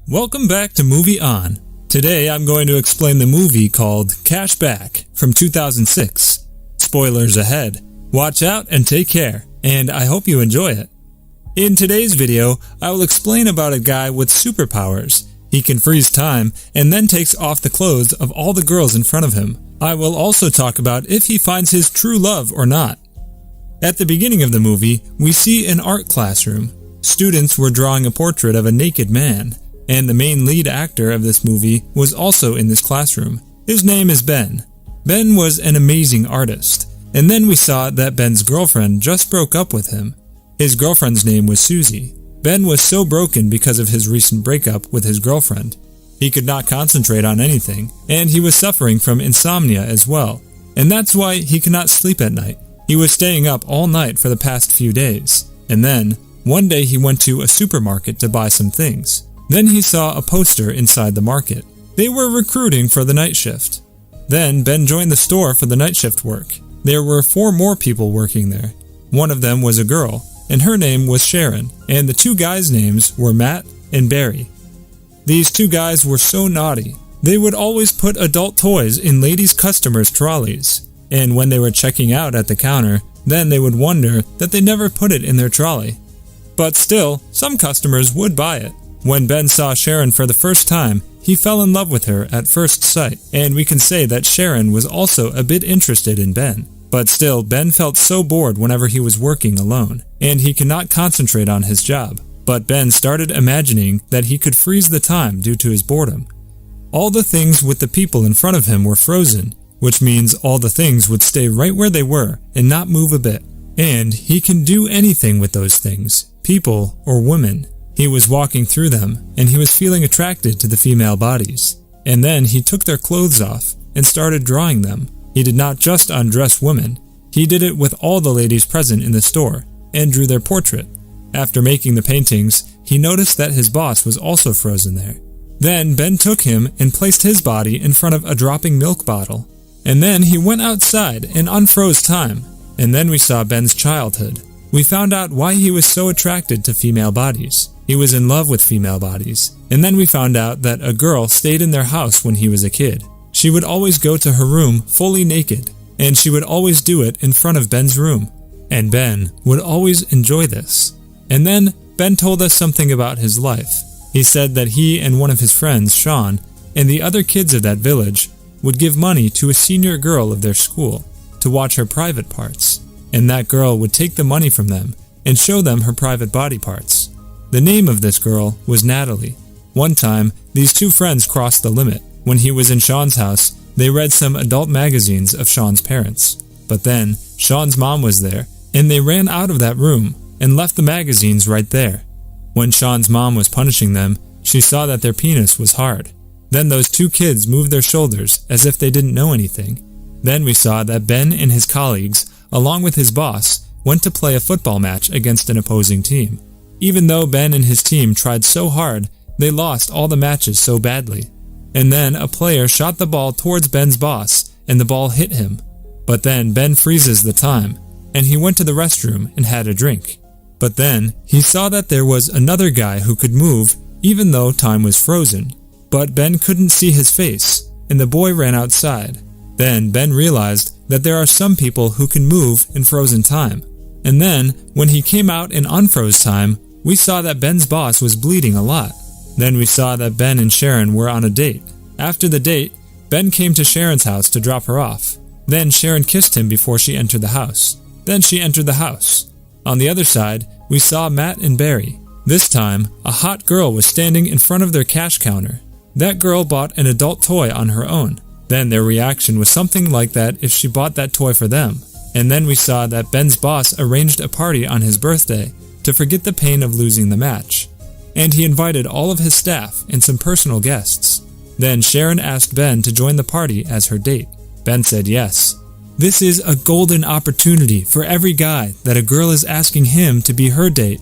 Welcome back to Movie On. Today I'm going to explain the movie called CashBack from 2006. Spoilers ahead. Watch out and take care, and I hope you enjoy it. In today's video, I will explain about a guy with superpowers. He can freeze time and then takes off the clothes of all the girls in front of him. I will also talk about if he finds his true love or not. At the beginning of the movie, we see an art classroom. Students were drawing a portrait of a naked man, and the main lead actor of this movie was also in this classroom. His name is Ben. Ben was an amazing artist, and then we saw that Ben's girlfriend just broke up with him. His girlfriend's name was Susie. Ben was so broken because of his recent breakup with his girlfriend. He could not concentrate on anything, and he was suffering from insomnia as well, and that's why he could not sleep at night. He was staying up all night for the past few days, and then, one day he went to a supermarket to buy some things. Then he saw a poster inside the market. They were recruiting for the night shift. Then Ben joined the store for the night shift work. There were 4 more people working there. One of them was a girl, and her name was Sharon, and the 2 guys' names were Matt and Barry. These 2 guys were so naughty. They would always put adult toys in ladies' customers' trolleys, and when they were checking out at the counter, then they would wonder that they never put it in their trolley. But still, some customers would buy it. When Ben saw Sharon for the first time, he fell in love with her at first sight, and we can say that Sharon was also a bit interested in Ben. But still, Ben felt so bored whenever he was working alone, and he could not concentrate on his job. But Ben started imagining that he could freeze the time due to his boredom. All the things with the people in front of him were frozen, which means all the things would stay right where they were and not move a bit. And he can do anything with those things, people or women. He was walking through them, and he was feeling attracted to the female bodies. And then he took their clothes off and started drawing them. He did not just undress women. He did it with all the ladies present in the store, and drew their portrait. After making the paintings, he noticed that his boss was also frozen there. Then Ben took him and placed his body in front of a dropping milk bottle. And then he went outside and unfroze time. And then we saw Ben's childhood. We found out why he was so attracted to female bodies. He was in love with female bodies. And then we found out that a girl stayed in their house when he was a kid. She would always go to her room fully naked, and she would always do it in front of Ben's room. And Ben would always enjoy this. And then Ben told us something about his life. He said that he and one of his friends, Sean, and the other kids of that village would give money to a senior girl of their school to watch her private parts. And that girl would take the money from them and show them her private body parts. The name of this girl was Natalie. One time, these 2 friends crossed the limit. When he was in Sean's house, they read some adult magazines of Sean's parents. But then, Sean's mom was there, and they ran out of that room and left the magazines right there. When Sean's mom was punishing them, she saw that their penis was hard. Then those 2 kids moved their shoulders as if they didn't know anything. Then we saw that Ben and his colleagues, along with his boss, went to play a football match against an opposing team. Even though Ben and his team tried so hard, they lost all the matches so badly. And then a player shot the ball towards Ben's boss, and the ball hit him. But then Ben freezes the time, and he went to the restroom and had a drink. But then he saw that there was another guy who could move even though time was frozen. But Ben couldn't see his face, and the boy ran outside. Then Ben realized that there are some people who can move in frozen time. And then, when he came out in unfroze time, we saw that Ben's boss was bleeding a lot. Then we saw that Ben and Sharon were on a date. After the date, Ben came to Sharon's house to drop her off. Then Sharon kissed him before she entered the house. Then she entered the house. On the other side, we saw Matt and Barry. This time, a hot girl was standing in front of their cash counter. That girl bought an adult toy on her own. Then their reaction was something like that if she bought that toy for them. And then we saw that Ben's boss arranged a party on his birthday to forget the pain of losing the match. And he invited all of his staff and some personal guests. Then Sharon asked Ben to join the party as her date. Ben said yes. This is a golden opportunity for every guy that a girl is asking him to be her date.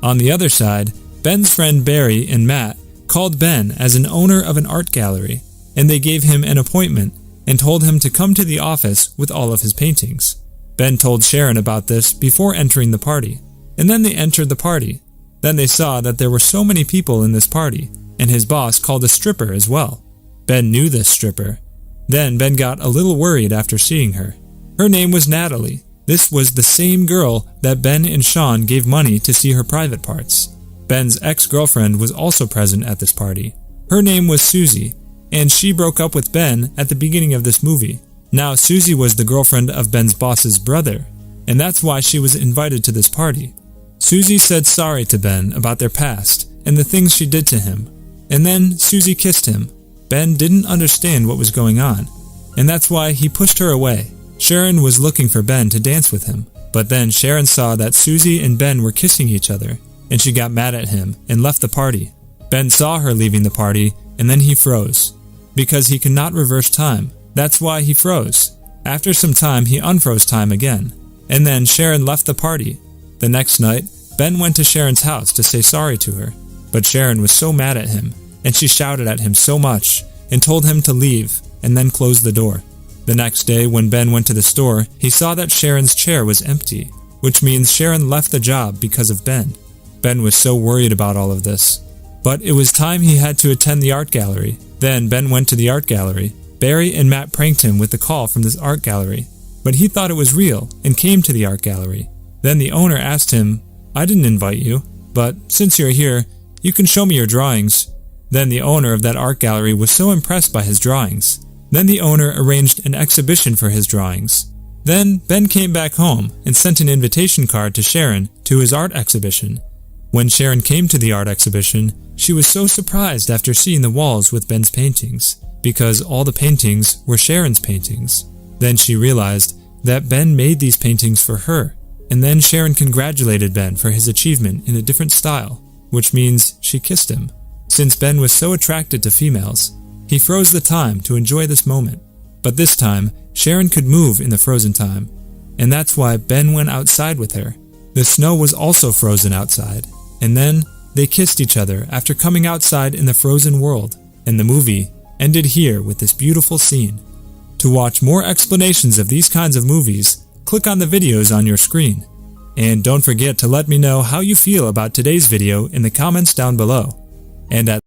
On the other side, Ben's friend Barry and Matt called Ben as an owner of an art gallery, and they gave him an appointment and told him to come to the office with all of his paintings. Ben told Sharon about this before entering the party, and then they entered the party. Then they saw that there were so many people in this party, and his boss called a stripper as well. Ben knew this stripper. Then Ben got a little worried after seeing her. Her name was Natalie. This was the same girl that Ben and Sean gave money to see her private parts. Ben's ex-girlfriend was also present at this party. Her name was Susie, and she broke up with Ben at the beginning of this movie. Now Susie was the girlfriend of Ben's boss's brother, and that's why she was invited to this party. Susie said sorry to Ben about their past and the things she did to him, and then Susie kissed him. Ben didn't understand what was going on, and that's why he pushed her away. Sharon was looking for Ben to dance with him, but then Sharon saw that Susie and Ben were kissing each other, and she got mad at him and left the party. Ben saw her leaving the party, and then he froze, because he could not reverse time. That's why he froze. After some time, he unfroze time again, and then Sharon left the party. The next night, Ben went to Sharon's house to say sorry to her, but Sharon was so mad at him, and she shouted at him so much, and told him to leave, and then closed the door. The next day, when Ben went to the store, he saw that Sharon's chair was empty, which means Sharon left the job because of Ben. Ben was so worried about all of this. But it was time he had to attend the art gallery. Then Ben went to the art gallery. Barry and Matt pranked him with the call from this art gallery, but he thought it was real and came to the art gallery. Then the owner asked him, "I didn't invite you, but since you're here, you can show me your drawings." Then the owner of that art gallery was so impressed by his drawings. Then the owner arranged an exhibition for his drawings. Then Ben came back home and sent an invitation card to Sharon to his art exhibition. When Sharon came to the art exhibition, she was so surprised after seeing the walls with Ben's paintings, because all the paintings were Sharon's paintings. Then she realized that Ben made these paintings for her, and then Sharon congratulated Ben for his achievement in a different style, which means she kissed him. Since Ben was so attracted to females, he froze the time to enjoy this moment. But this time, Sharon could move in the frozen time, and that's why Ben went outside with her. The snow was also frozen outside, and then they kissed each other after coming outside in the frozen world, and the movie ended here with this beautiful scene. To watch more explanations of these kinds of movies, click on the videos on your screen. And don't forget to let me know how you feel about today's video in the comments down below. And at